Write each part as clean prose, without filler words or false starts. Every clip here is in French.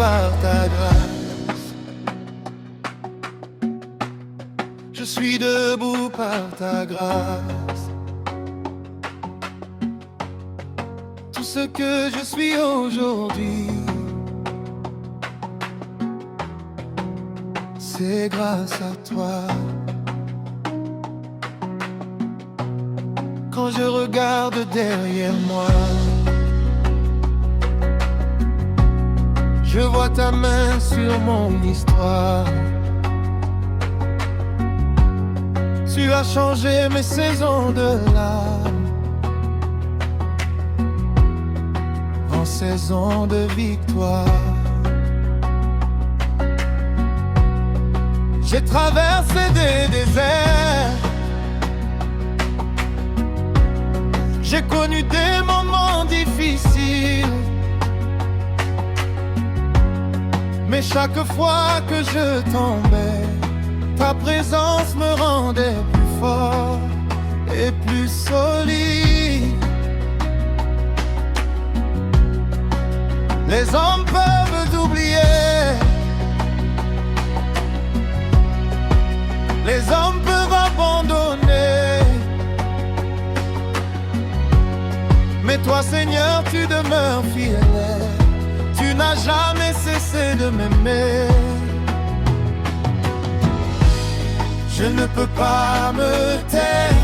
par ta grâce. Je suis debout par ta grâce. Tout ce que je suis aujourd'hui, c'est grâce à toi. Quand je regarde derrière moi, je vois ta main sur mon histoire. Tu as changé mes saisons de larmes en saisons de victoire. J'ai traversé des déserts, j'ai connu des moments difficiles, mais chaque fois que je tombais, ta présence me rendait plus fort et plus solide. Les hommes peuvent oublier, les hommes peuvent abandonner, mais toi Seigneur tu demeures fidèle. Tu n'as jamais cessé de m'aimer. Je ne peux pas me taire,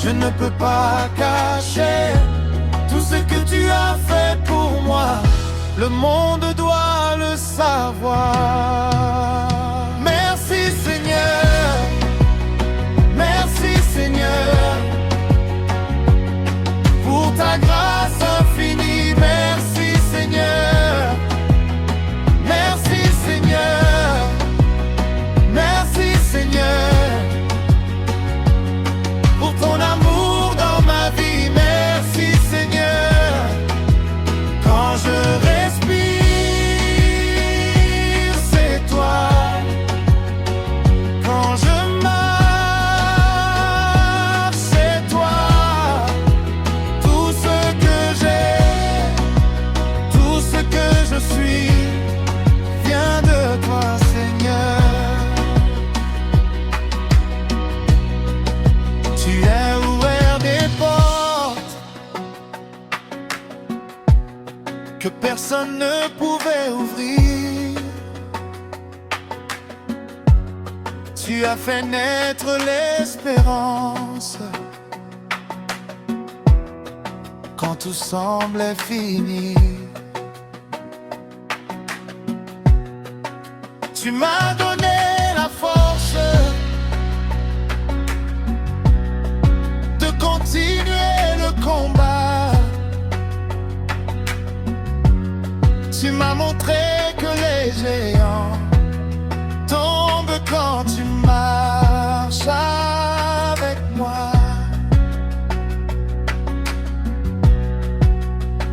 je ne peux pas cacher tout ce que tu as fait pour moi. Le monde doit le savoir. Merci Seigneur, merci Seigneur, pour ta grâce infinie. Merci Seigneur, merci Seigneur, merci Seigneur, pour ton amour dans ma vie. Merci Seigneur, quand je respire, c'est toi. Quand je marche, c'est toi. Tout ce que j'ai, tout ce que je suis, vient de toi Seigneur. Tu as ouvert des portes que personne ne pouvait ouvrir. Tu as fait naître l'espérance quand tout semblait fini. Tu m'as donné la force de continuer le combat. Tu m'as montré que les géants tombent quand tu marches avec moi.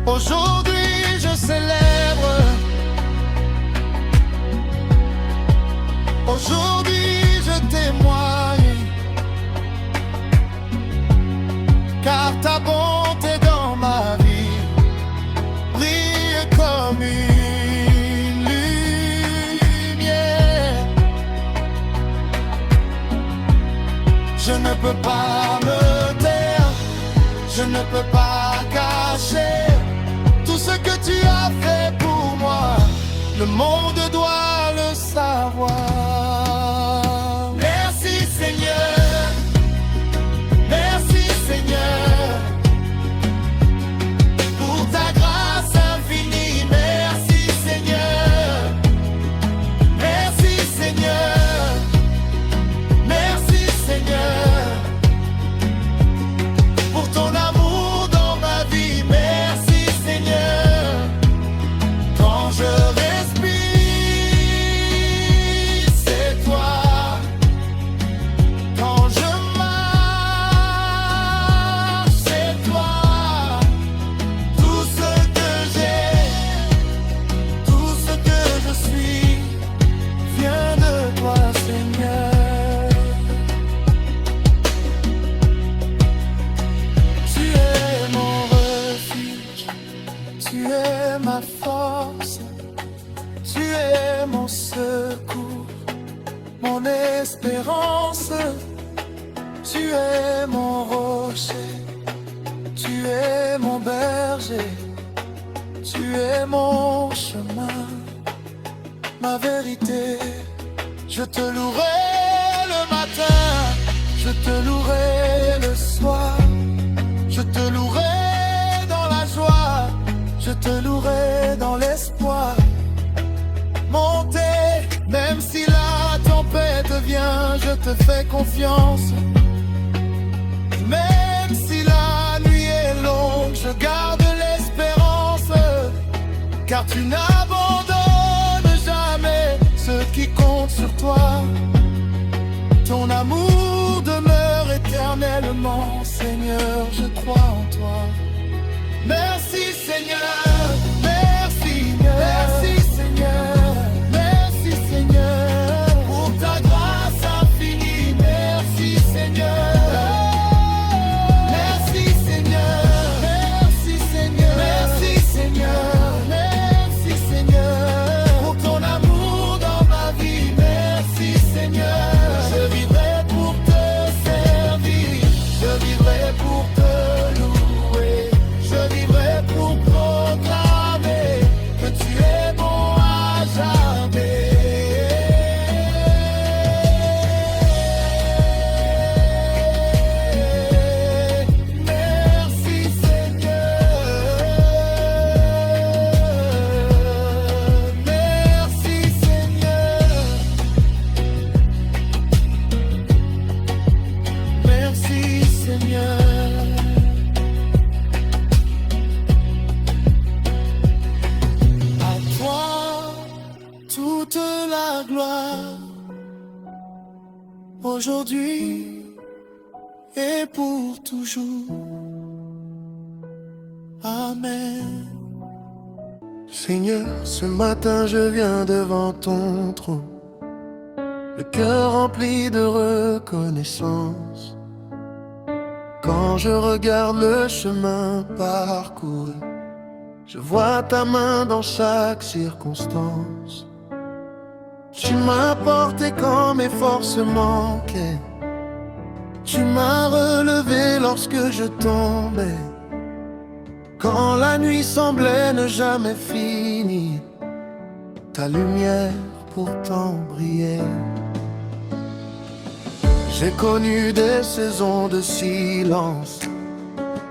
Aujourd'hui je célèbre, aujourd'hui je témoigne, car ta bonté dans ma vie brille comme une lumière. Je ne peux pas me taire, je ne peux pas cacher tout ce que tu as fait pour moi. Le monde doit le savoir. Merci Seigneur, merci Seigneur, pour ta grâce infinie. Merci Seigneur, merci Seigneur, merci Seigneur, pour ton amour dans ma vie. Merci Seigneur, quand je respire, c'est Tu es mon rocher, tu es mon berger, tu es mon chemin, ma vérité. Je te louerai le matin, je te louerai le soir, je te louerai dans la joie, je te louerai dans l'espoir. Monter, même si la tempête vient, je te fais confiance. Même si la nuit est longue, je garde l'espérance, car tu n'abandonnes jamais ceux qui comptent sur toi. Ton amour demeure éternellement, Seigneur, je crois en toi. Merci Seigneur, merci, merci Seigneur. Merci Seigneur, pour ta grâce infinie. Merci Seigneur. Merci Seigneur, merci Seigneur. Merci Seigneur, merci Seigneur. Pour ton amour dans ma vie. Merci Seigneur. Je vivrai pour te servir, je vivrai pour te louer, je vivrai pour proclamer que tu es bon à jamais. Merci Seigneur, merci Seigneur, merci Seigneur. À toi toute la gloire, aujourd'hui et pour toujours. Amen. Seigneur, ce matin je viens devant ton trône, le cœur rempli de reconnaissance. Quand je regarde le chemin parcouru, je vois ta main dans chaque circonstance. Tu m'as porté quand mes forces manquaient, tu m'as relevé lorsque je tombais. Quand la nuit semblait ne jamais finir, ta lumière pourtant brillait. J'ai connu des saisons de silence,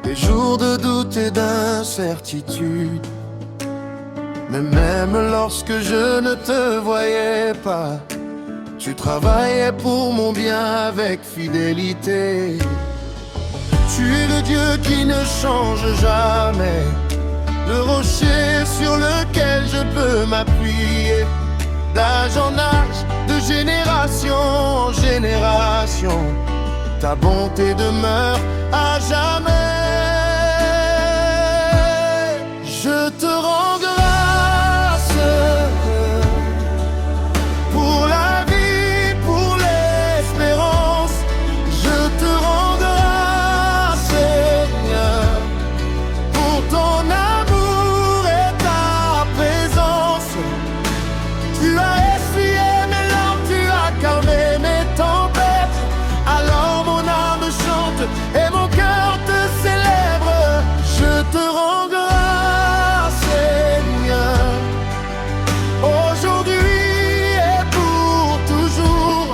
des jours de doute et d'incertitude. Mais même lorsque je ne te voyais pas, tu travaillais pour mon bien avec fidélité. Tu es le Dieu qui ne change jamais, le rocher sur lequel je peux m'appuyer. D'âge en âge, de génération en génération, ta bonté demeure à jamais. Je te rends grâce pour la vie, pour l'espérance. Je te rends grâce, Seigneur, pour ton amour et ta présence. Tu as essuyé mes larmes, tu as calmé mes tempêtes. Alors mon âme chante et mon cœur te célèbre. Je te rends grâce, Seigneur, aujourd'hui et pour toujours.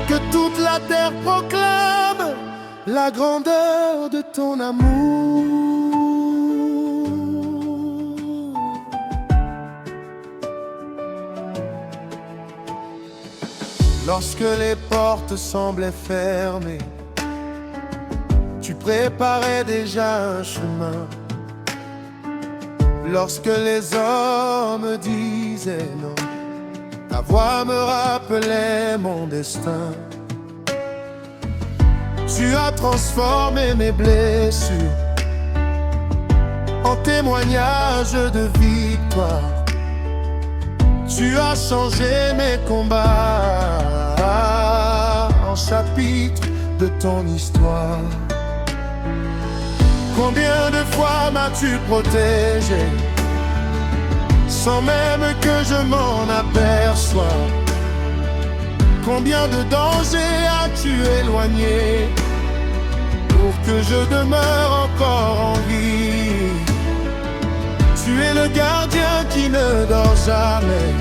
Que toute la terre proclame la grandeur de ton amour. Lorsque les portes semblaient fermées, tu préparais déjà un chemin. Lorsque les hommes disaient non, ta voix me rappelait mon destin. Tu as transformé mes blessures en témoignage de victoire. Tu as changé mes combats en chapitre de ton histoire. Combien de fois m'as-tu protégé sans même que je m'en aperçois? Combien de dangers as-tu éloigné soigner, pour que je demeure encore en vie. Tu es le gardien qui ne dort jamais,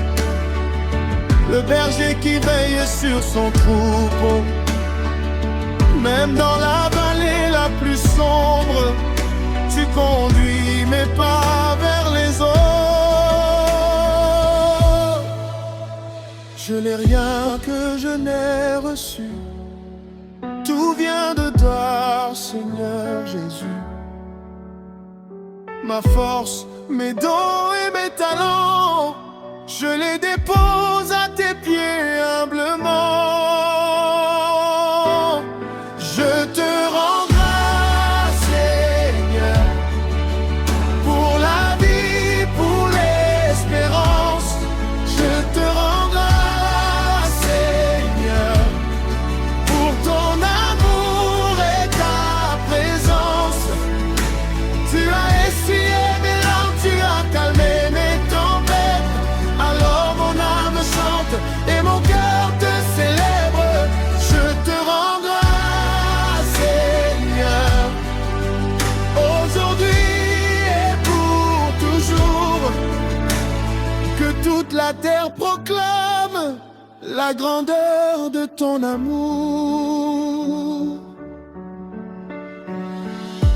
le berger qui veille sur son troupeau. Même dans la vallée la plus sombre, tu conduis mes pas vers les eaux. Je n'ai rien que je n'ai reçu, tout vient de toi, Seigneur Jésus. Ma force, mes dons et mes talents, je les dépose à tes pieds humblement. Je te rends grâce, Seigneur, pour la vie, pour l'espérance. Je te rends grâce, Seigneur, pour ton amour et ta présence. Tu as essuyé mes larmes, tu as calmé mes tempêtes. Alors mon âme chante et mon cœur te célèbre. Je te rends grâce, Seigneur, aujourd'hui et pour toujours. Que toute la terre proclame la grandeur de ton amour.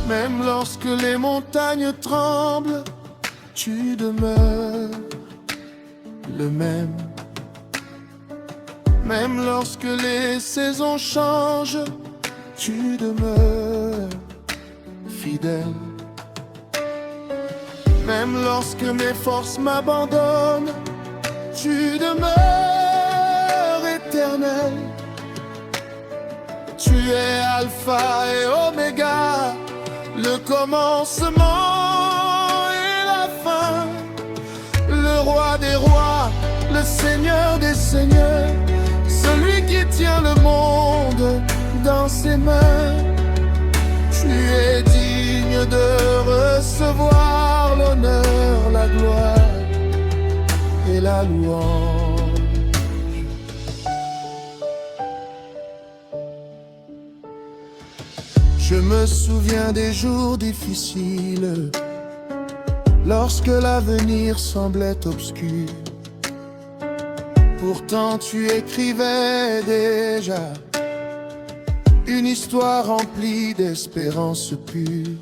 Même lorsque les montagnes tremblent, tu demeures le même. Même lorsque les saisons changent, tu demeures fidèle. Même lorsque mes forces m'abandonnent, tu demeures éternel. Tu es Alpha et Oméga, le commencement et la fin, le roi des rois, le seigneur des seigneurs, celui qui tient le monde dans ses mains. Tu es digne de recevoir l'honneur, la gloire et la louange. Je me souviens des jours difficiles, lorsque l'avenir semblait obscur. Pourtant tu écrivais déjà une histoire remplie d'espérance pure.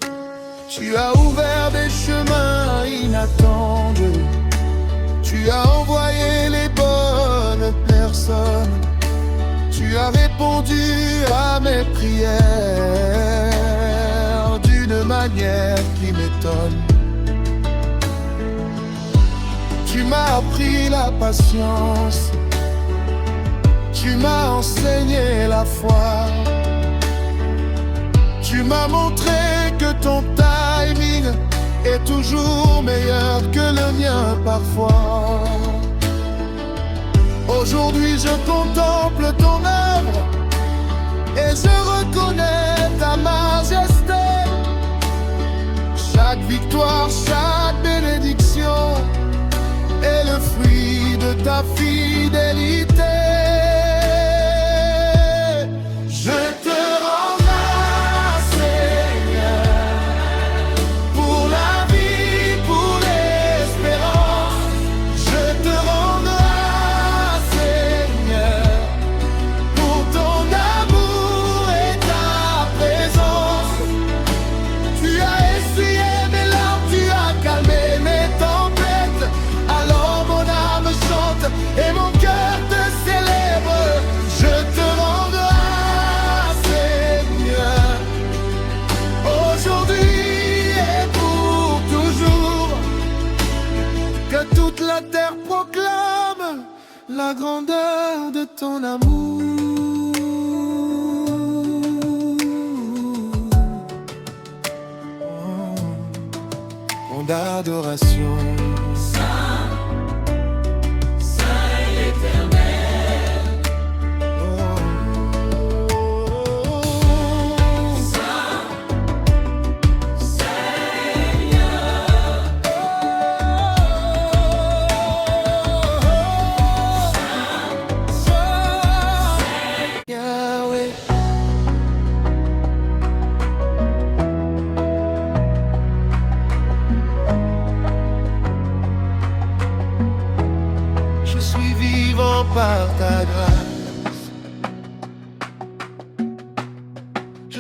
Tu as ouvert des chemins inattendus, tu as envoyé les bonnes personnes. Tu as répondu à mes prières d'une manière qui m'étonne. Tu m'as appris la patience, tu m'as enseigné la foi. Tu m'as montré que ton timing est toujours meilleur que le mien parfois. Aujourd'hui je contemple ton œuvre et je reconnais ta majesté. Chaque victoire, chaque bénédiction est le fruit de ta fidélité. Je te rends grâce, Seigneur, pour la vie, pour l'espérance. Je te rends grâce, Seigneur, pour ton amour et ta présence. Tu as essuyé mes larmes, tu as calmé mes tempêtes. Alors mon âme chante et mon cœur te célèbre. Je te rends grâce, Seigneur, aujourd'hui et pour toujours. Que toute la terre proclame la grandeur de ton amour. Mon adoration.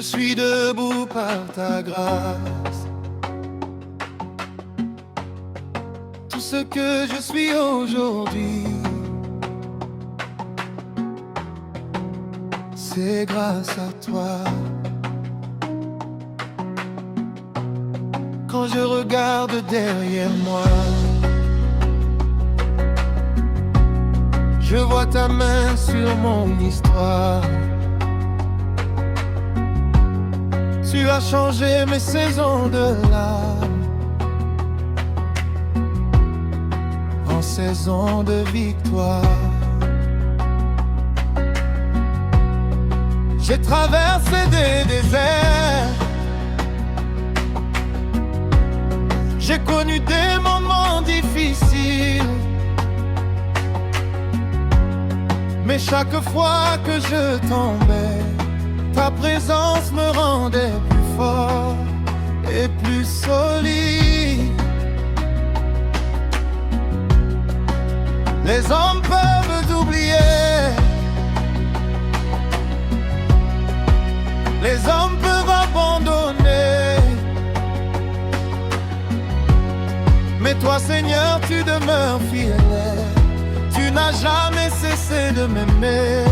suis debout par ta grâce. Tout ce que je suis aujourd'hui, c'est grâce à toi. Quand je regarde derrière moi, je vois ta main sur mon histoire. Tu as changé mes saisons de larmes en saisons de victoire. J'ai traversé des déserts, j'ai connu des moments difficiles, mais chaque fois que je tombais, ta présence me rendait plus fort et plus solide. Les hommes peuvent oublier, les hommes peuvent abandonner, mais toi Seigneur tu demeures fidèle. Tu n'as jamais cessé de m'aimer.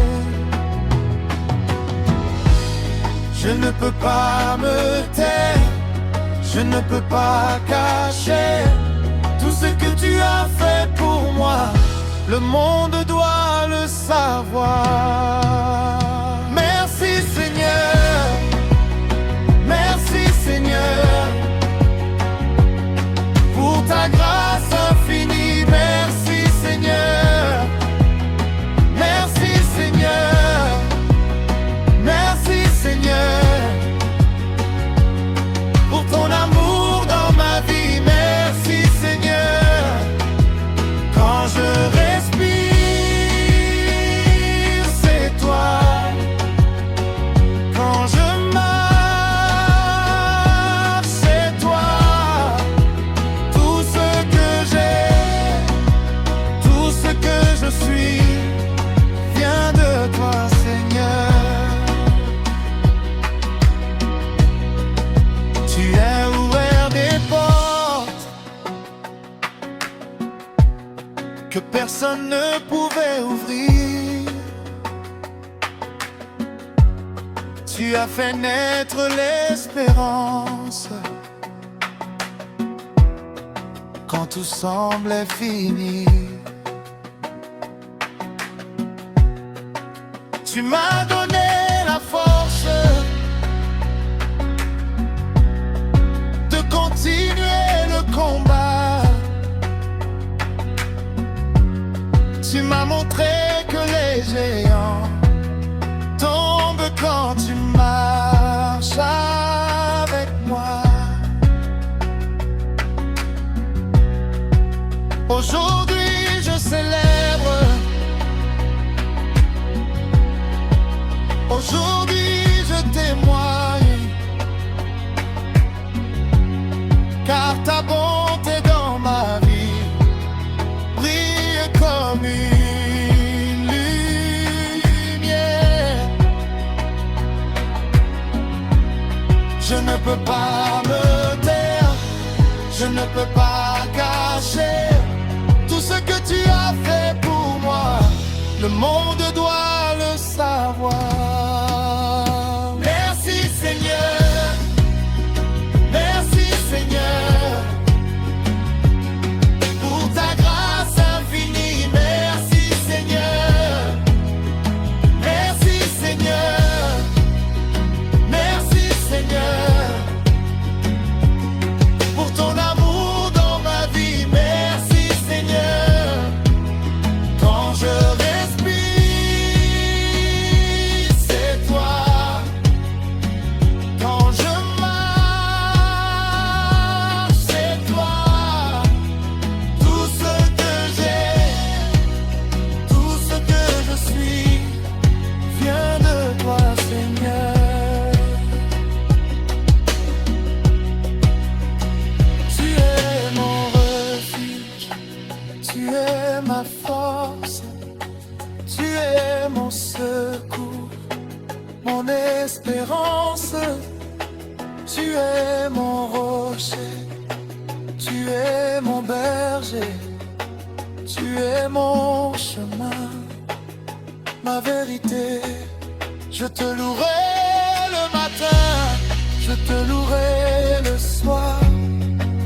Je ne peux pas me taire, je ne peux pas cacher tout ce que tu as fait pour moi. Le monde doit le savoir. Merci Seigneur, merci Seigneur, pour ta grâce infinie. Merci Seigneur, merci Seigneur, merci Seigneur, pour ton amour dans ma vie. Merci Seigneur, quand je respire, c'est toi. Quand je marche, c'est toi. Tout ce que j'ai, tout ce que je suis, vient de toi Seigneur. Tu as ouvert des portes que personne ne pouvait ouvrir. Tu as fait naître l'espérance quand tout semblait fini. Tu m'as donné la force de continuer le combat. Tu m'as montré que les géants tombent quand tu marches avec moi. Aujourd'hui je célèbre, aujourd'hui je témoigne, car ta bonté dans ma vie brille comme une lumière. Je ne peux pas me taire, je ne peux pas cacher tout ce que tu as fait pour moi. Le monde doit le savoir. Merci Seigneur, merci Seigneur, pour ta grâce infinie. Merci Seigneur, merci Seigneur, merci Seigneur, pour ton amour dans ma vie. Merci Seigneur, quand je respire, c'est l'espérance. Tu es mon rocher, tu es mon berger, tu es mon chemin, ma vérité. Je te louerai le matin, je te louerai le soir,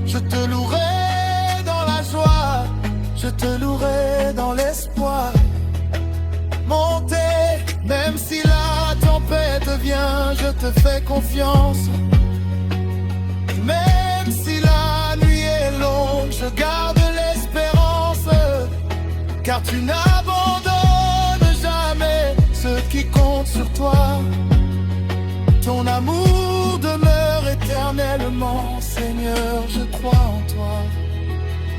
je te louerai dans la joie, je te louerai dans l'espoir. Monter, même si la tempête vient, je te fais confiance. Même si la nuit est longue, je garde l'espérance, car tu n'abandonnes jamais ceux qui comptent sur toi. Ton amour demeure éternellement, Seigneur, je crois en toi.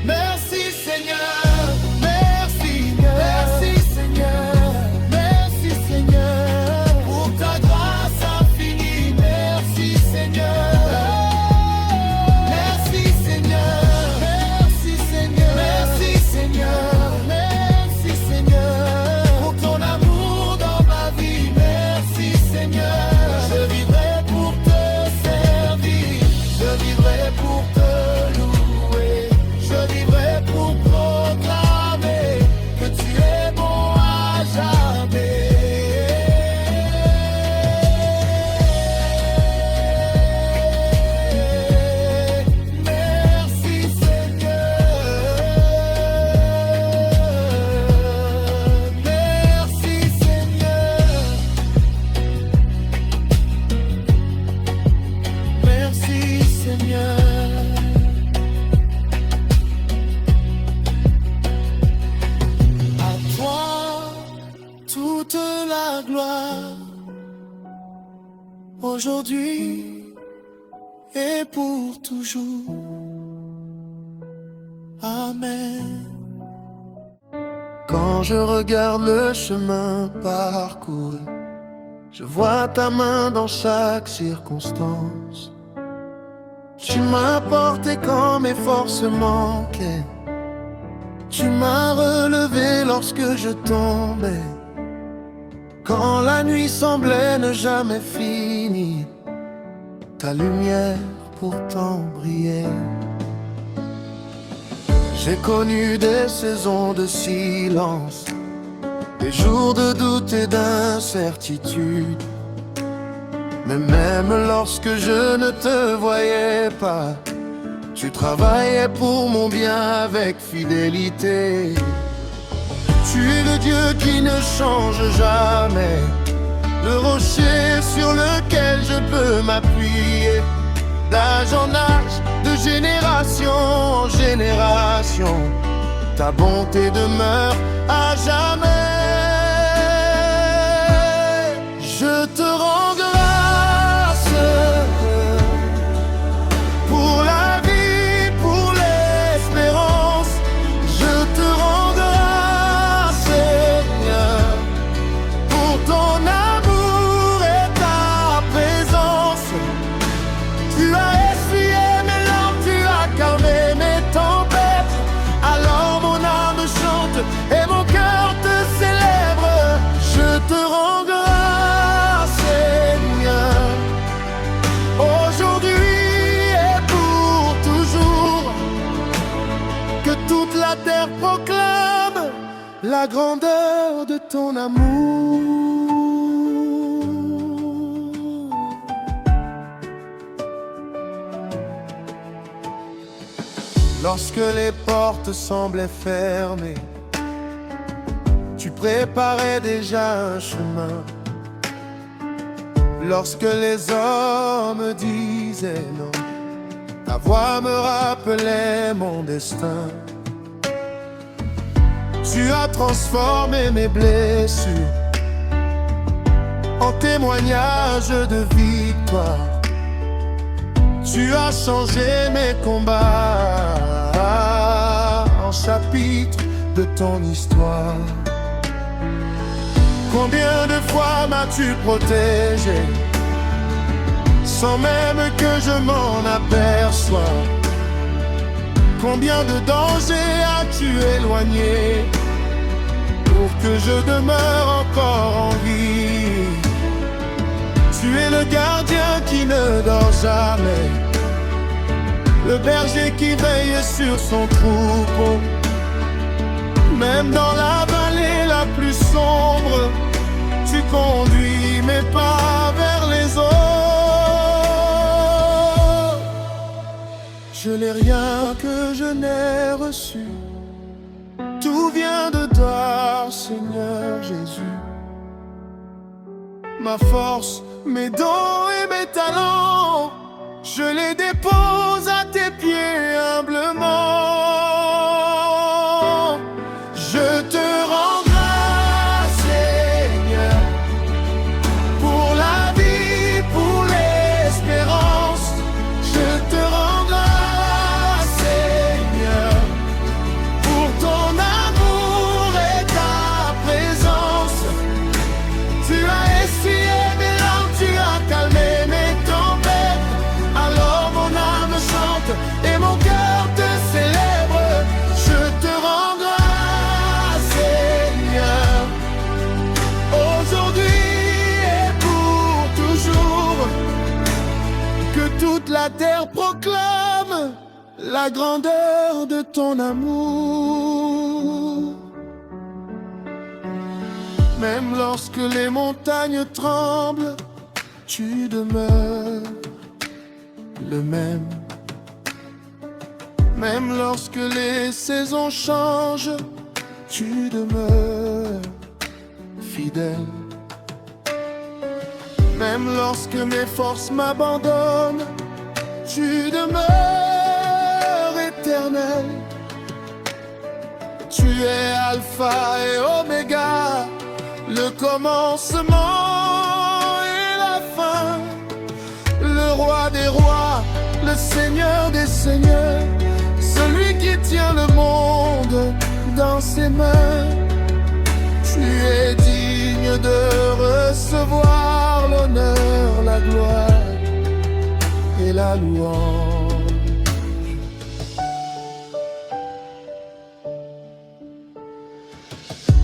Merci Seigneur, merci Seigneur, merci Seigneur, merci Seigneur, pour ta grâce infinie, merci Seigneur. Merci Seigneur, merci Seigneur, merci Seigneur, merci Seigneur, pour ton amour dans ma vie, merci Seigneur. Je vivrai pour te servir, je vivrai pour te louer, je vivrai pour proclamer que tu es bon à jamais. Merci Seigneur, merci Seigneur, merci Seigneur. À toi toute la gloire, aujourd'hui et pour toujours. Amen. Quand je regarde le chemin parcouru, je vois ta main dans chaque circonstance. Tu m'as porté quand mes forces manquaient, tu m'as relevé lorsque je tombais. Quand la nuit semblait ne jamais finir, ta lumière pourtant brillait. J'ai connu des saisons de silence, des jours de doute et d'incertitude. Mais même lorsque je ne te voyais pas, tu travaillais pour mon bien avec fidélité. Tu es le Dieu qui ne change jamais, le rocher sur lequel je peux m'appuyer. D'âge en âge, de génération en génération, ta bonté demeure à jamais. Je te rends grâce pour la vie, pour l'espérance. Je te rends grâce, Seigneur, pour ton amour et ta présence. Tu as essuyé mes larmes, tu as calmé mes tempêtes. Alors mon âme chante et mon cœur te célèbre. Je te rends grâce, Seigneur, aujourd'hui et pour toujours. Que toute la terre proclame la grandeur de ton amour. Lorsque les portes semblaient fermées, tu préparais déjà un chemin. Lorsque les hommes disaient non, ta voix me rappelait mon destin. Tu as transformé mes blessures en témoignage de victoire. Tu as changé mes combats en chapitre de ton histoire. Combien de fois m'as-tu protégé sans même que je m'en aperçois? Combien de dangers as-tu éloigné pour que je demeure encore en vie? Tu es le gardien qui ne dort jamais, le berger qui veille sur son troupeau. Même dans la vallée la plus sombre, tu conduis mes pas vers les eaux. Je n'ai rien que je n'ai reçu, tout vient de toi, Seigneur Jésus. Ma force, mes dons et mes talents, je les dépose à tes pieds humblement. Je te rends grâce, Seigneur, pour la vie, pour l'espérance. Je te rends grâce, Seigneur, pour ton amour et ta présence. Tu as essuyé mes larmes, tu as calmé mes tempêtes. Alors mon âme chante et mon cœur te célèbre. Je te rends grâce, Seigneur, aujourd'hui et pour toujours. Que toute la terre proclame la grandeur de ton amour. Même lorsque les montagnes tremblent, tu demeures le même. Même lorsque les saisons changent, tu demeures fidèle. Même lorsque mes forces m'abandonnent, tu demeures éternel. Tu es Alpha et Oméga, le commencement et la fin, le roi des rois, le seigneur des seigneurs, celui qui tient le monde dans ses mains. Tu es digne de recevoir l'honneur, la gloire et la louange.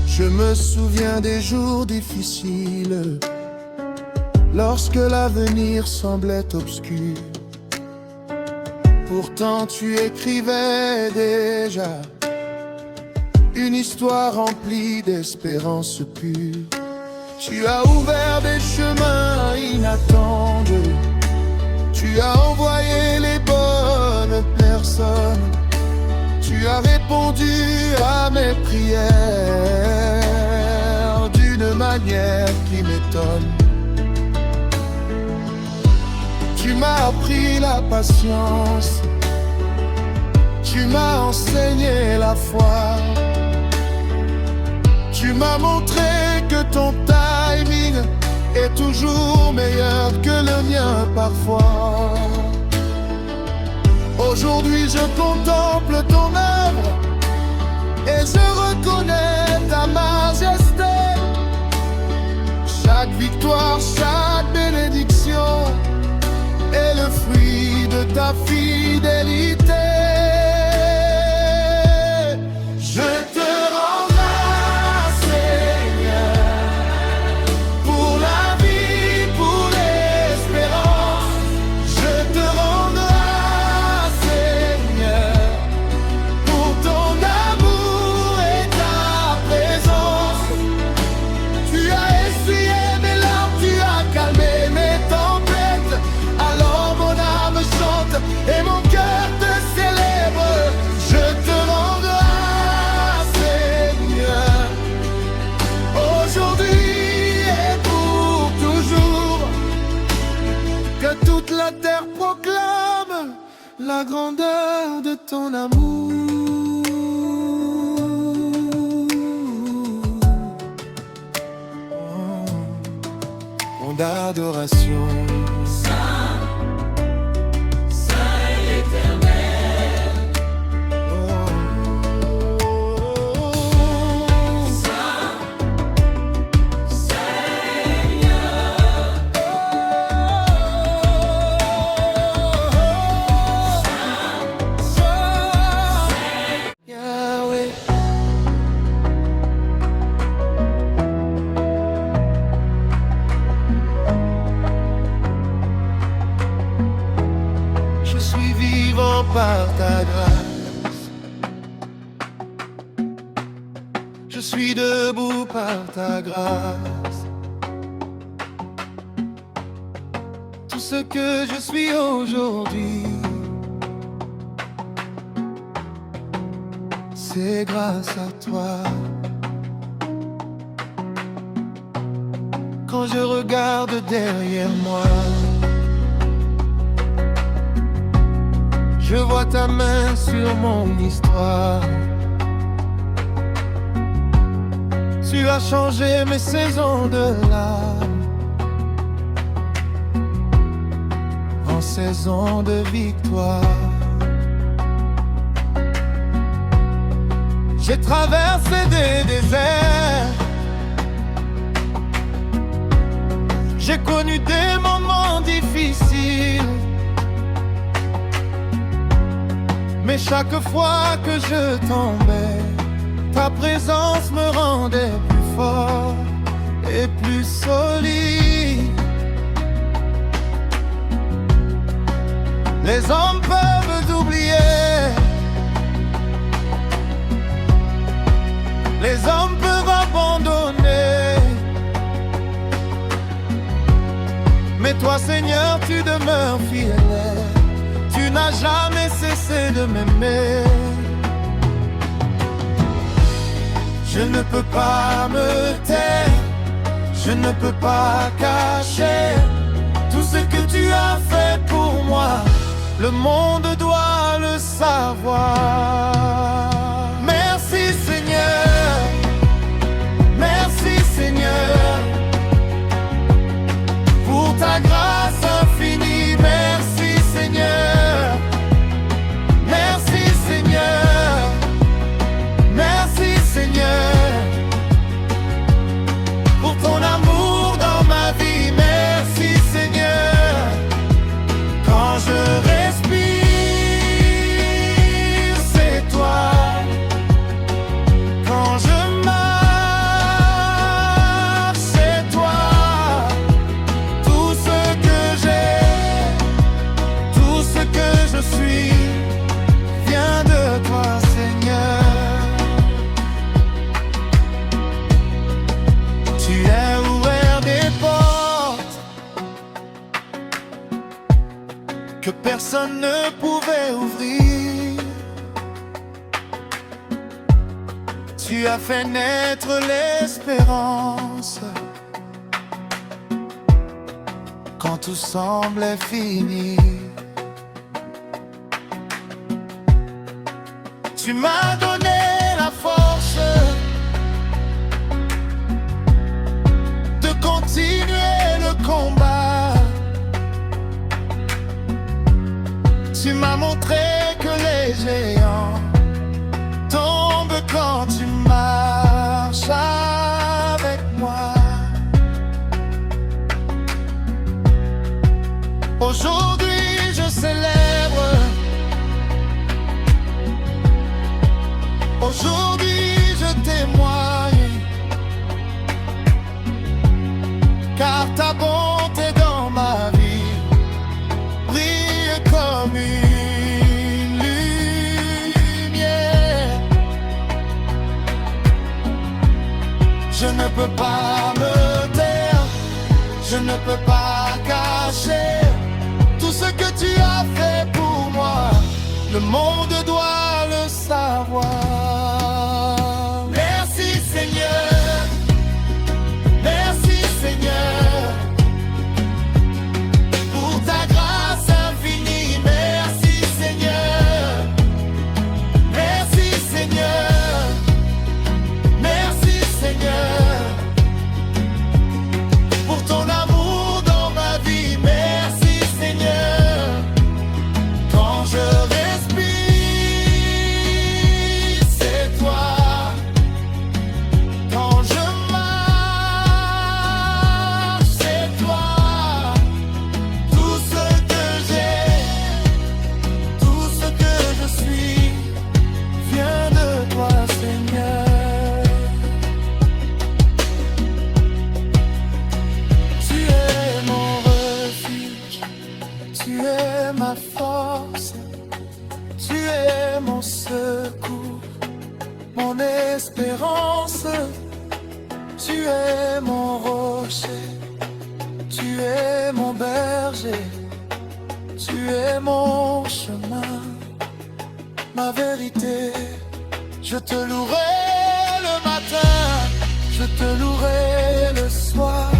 Je me souviens des jours difficiles, lorsque l'avenir semblait obscur. Pourtant tu écrivais déjà une histoire remplie d'espérance pure. Tu as ouvert des chemins inattendus, tu as envoyé les bonnes personnes. Tu as répondu à mes prières d'une manière qui m'étonne. Tu m'as appris la patience, tu m'as enseigné la foi. Tu m'as montré que ton timing est toujours meilleur que le mien parfois. Aujourd'hui je contemple ton œuvre et je reconnais ta majesté. Chaque victoire, chaque bénédiction est le fruit de ta fidélité. Je te rends grâce, Seigneur, pour la vie, pour l'espérance. Je te rends grâce, Seigneur, pour ton amour et ta présence. Tu as essuyé mes larmes, tu as calmé mes tempêtes. Alors mon âme chante et mon cœur te célèbre. Je te rends grâce, Seigneur, aujourd'hui et pour toujours. Que toute la terre proclame la grandeur de ton amour. Mon adoration. par ta grâce. Je suis debout par ta grâce. Tout ce que je suis aujourd'hui, c'est grâce à toi. Quand je regarde derrière moi, je vois ta main sur mon histoire. Tu as changé mes saisons de larmes en saisons de victoire. J'ai traversé des déserts, j'ai connu des moments difficiles, mais chaque fois que je tombais, ta présence me rendait plus fort et plus solide. Les hommes peuvent oublier, les hommes peuvent abandonner, mais toi, Seigneur, tu demeures fidèle. Tu n'as jamais cessé de m'aimer. Je ne peux pas me taire, je ne peux pas cacher tout ce que tu as fait pour moi. Le monde doit le savoir. Merci Seigneur, merci Seigneur, pour ta grâce infinie. Merci Seigneur, merci Seigneur, merci Seigneur, pour ton amour dans ma vie. Merci Seigneur, quand je respire, c'est toi. Quand je marche, c'est toi. Tout ce que j'ai, tout ce que je suis, vient de toi Seigneur. Tu as ouvert des portes que personne ne pouvait ouvrir. Tu as fait naître l'espérance quand tout semblait fini. Tu m'as donné la force de continuer le combat. Tu m'as montré que les géants tombent quand tu marches avec moi. Aujourd'hui je célèbre, aujourd'hui je témoigne, car ta bonté dans ma vie brille comme une lumière. Je ne peux pas me taire, je ne peux pas cacher tout ce que tu as fait pour moi. Le monde doit le savoir. Merci Seigneur, merci Seigneur, pour ta grâce infinie. Merci Seigneur, merci Seigneur, merci Seigneur, pour ton amour dans ma vie. Merci Seigneur, quand je respire, c'est toi. Quand je marche, c'est toi. Tout ce que j'ai, tout ce que je suis, vient de toi Seigneur. Tu es mon refuge, tu es ma force, mon secours, mon espérance. Tu es mon rocher, tu es mon berger, tu es mon chemin, ma vérité. Je te louerai le matin, je te louerai le soir,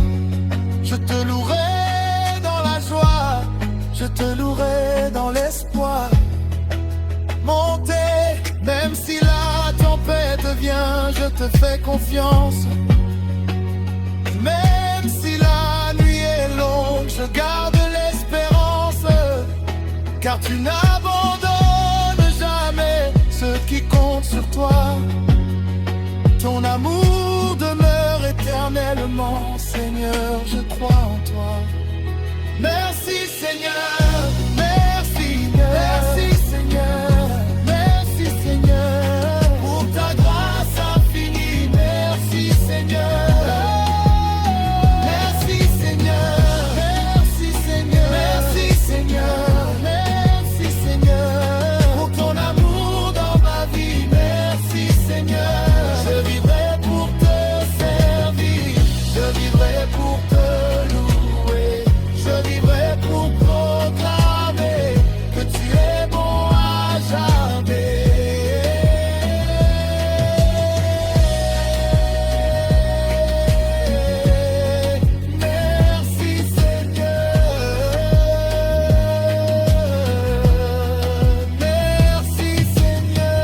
je te louerai dans la joie, je te louerai dans l'espoir. Monter, même si la tempête vient, je te fais confiance. Même si la nuit est longue, je garde l'espérance, car tu n'abandonnes jamais ceux qui comptent sur toi. Ton amour demeure éternellement, Seigneur, je crois en toi. Merci Seigneur, merci, merci Seigneur, merci Seigneur, pour ta grâce infinie, merci Seigneur. Merci Seigneur, merci Seigneur, merci Seigneur, merci Seigneur, pour ton amour dans ma vie, merci Seigneur. Je vivrai pour te servir, je vivrai pour te louer, je vivrai pour proclamer que tu es bon à jamais. Merci Seigneur, merci Seigneur,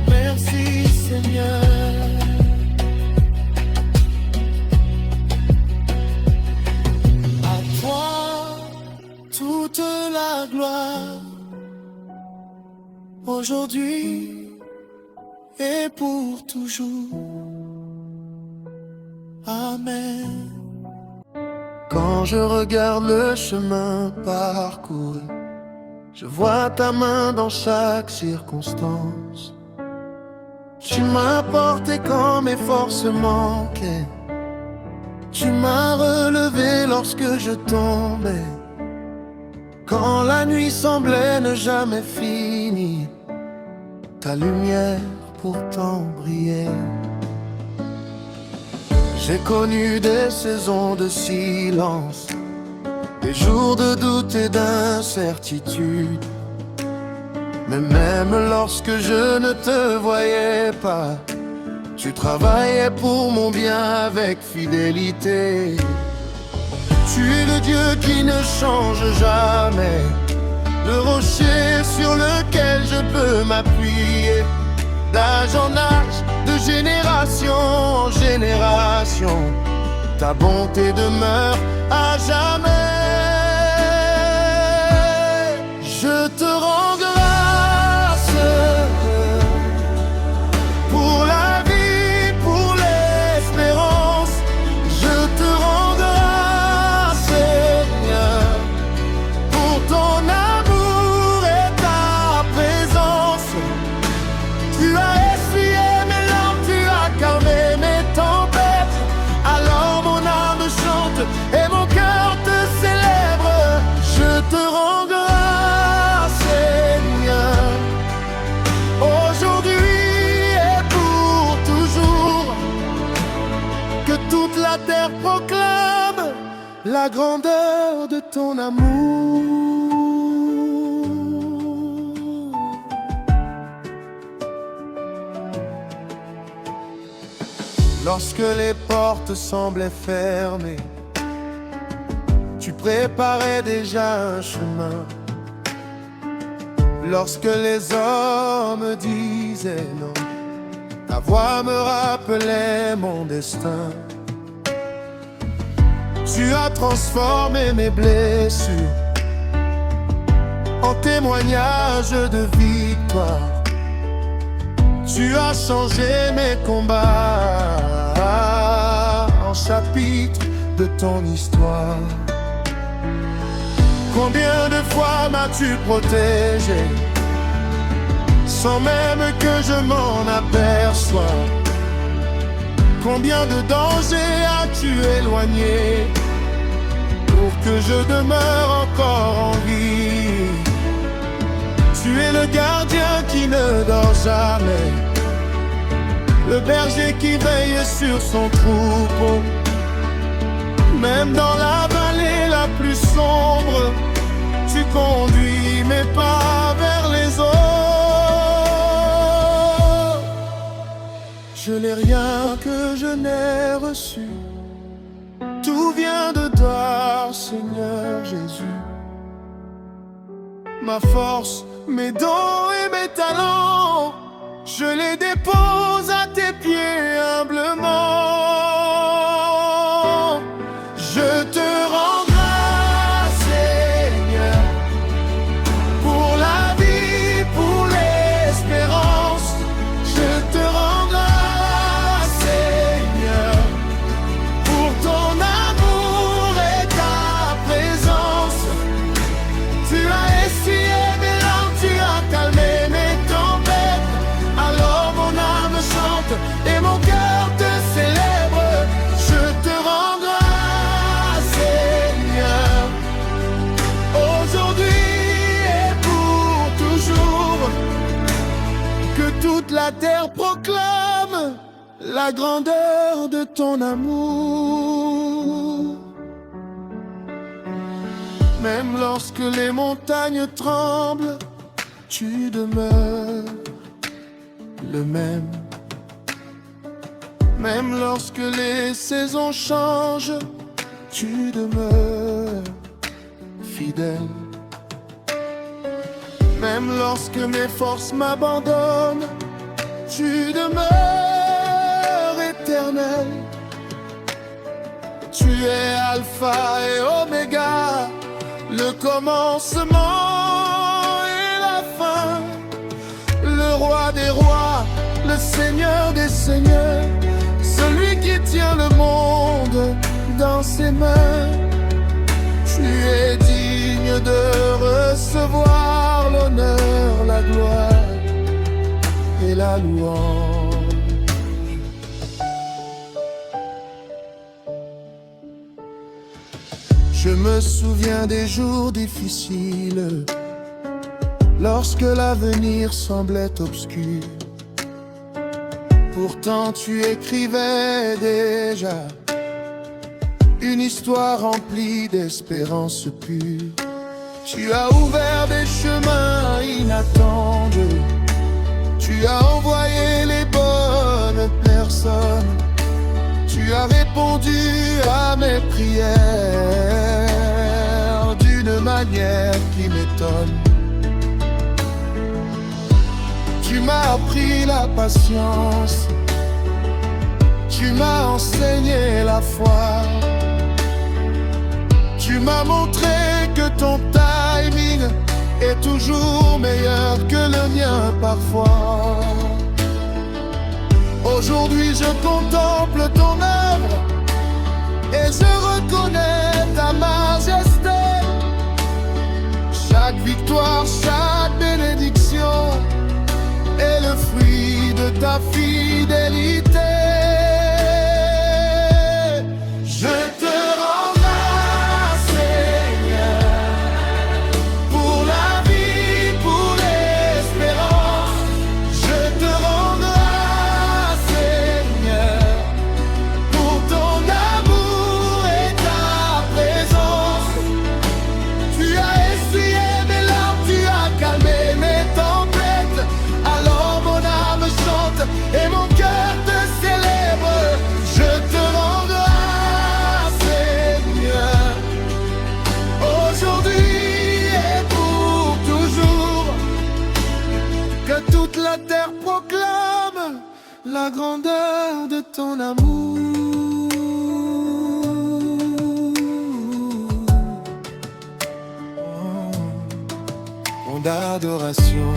merci Seigneur. À toi toute la gloire, aujourd'hui et pour toujours. Amen. Quand je regarde le chemin parcouru, je vois ta main dans chaque circonstance. Tu m'as porté quand mes forces manquaient, tu m'as relevé lorsque je tombais. Quand la nuit semblait ne jamais finir, ta lumière pourtant brillait. J'ai connu des saisons de silence, des jours de doute et d'incertitude. Mais même lorsque je ne te voyais pas, tu travaillais pour mon bien avec fidélité. Tu es le Dieu qui ne change jamais, le rocher sur lequel je peux m'appuyer. D'âge en âge, de génération en génération, ta bonté demeure à jamais. Je te rends grâce pour la vie, pour l'espérance. Je te rends grâce, Seigneur, pour ton amour et ta présence. Tu as essuyé mes larmes, tu as calmé mes tempêtes. Alors mon âme chante et mon cœur te célèbre. Je te rends grâce, Seigneur, aujourd'hui et pour toujours. Que toute la terre proclame la grandeur de ton amour. Lorsque les portes semblaient fermées, tu préparais déjà un chemin. Lorsque les hommes disaient non, ta voix me rappelait mon destin. Tu as transformé mes blessures en témoignage de victoire. Tu as changé mes combats en chapitre de ton histoire. Combien de fois m'as-tu protégé sans même que je m'en aperçois? Combien de dangers as-tu éloigné pour que je demeure encore en vie. Tu es le gardien qui ne dort jamais, le berger qui veille sur son troupeau. Même dans la vallée la plus sombre, tu conduis mes pas vers les eaux. Je n'ai rien que je n'ai reçu, tout vient de toi, Seigneur Jésus. Ma force, mes dons et mes talents, je les dépose à tes pieds humblement. Je te rends grâce, Seigneur, pour la vie, pour l'espérance. Je te rends grâce, Seigneur, pour ton amour et ta présence. Tu as essuyé mes larmes, tu as calmé mes tempêtes. Alors mon âme chante et mon cœur te célèbre. Je te rends grâce, Seigneur, aujourd'hui et pour toujours. Que toute la terre proclame la grandeur de ton amour. Même lorsque les montagnes tremblent, tu demeures le même. Même lorsque les saisons changent, tu demeures fidèle. Même lorsque mes forces m'abandonnent, tu demeures éternel. Tu es Alpha et Oméga, le commencement et la fin, le roi des rois, le seigneur des seigneurs, celui qui tient le monde dans ses mains. Tu es digne de recevoir l'honneur, la gloire et la louange. Je me souviens des jours difficiles, lorsque l'avenir semblait obscur. Pourtant tu écrivais déjà une histoire remplie d'espérance pure. Tu as ouvert des chemins inattendus, tu as envoyé les bonnes personnes. Tu as répondu à mes prières d'une manière qui m'étonne. Tu m'as appris la patience, tu m'as enseigné la foi. Tu m'as montré que ton timing est toujours meilleur que le mien parfois. Aujourd'hui je contemple ton œuvre et je reconnais ta majesté. Chaque victoire, chaque bénédiction est le fruit de ta fidélité. Je te rends grâce, Seigneur, pour la vie, pour l'espérance. Je te rends grâce, Seigneur, pour ton amour et ta présence. Tu as essuyé mes larmes, tu as calmé mes tempêtes. Alors mon âme chante et mon cœur te célèbre. Je te rends grâce, Seigneur, aujourd'hui et pour toujours. Que toute la terre proclame la grandeur de ton amour. Mon adoration.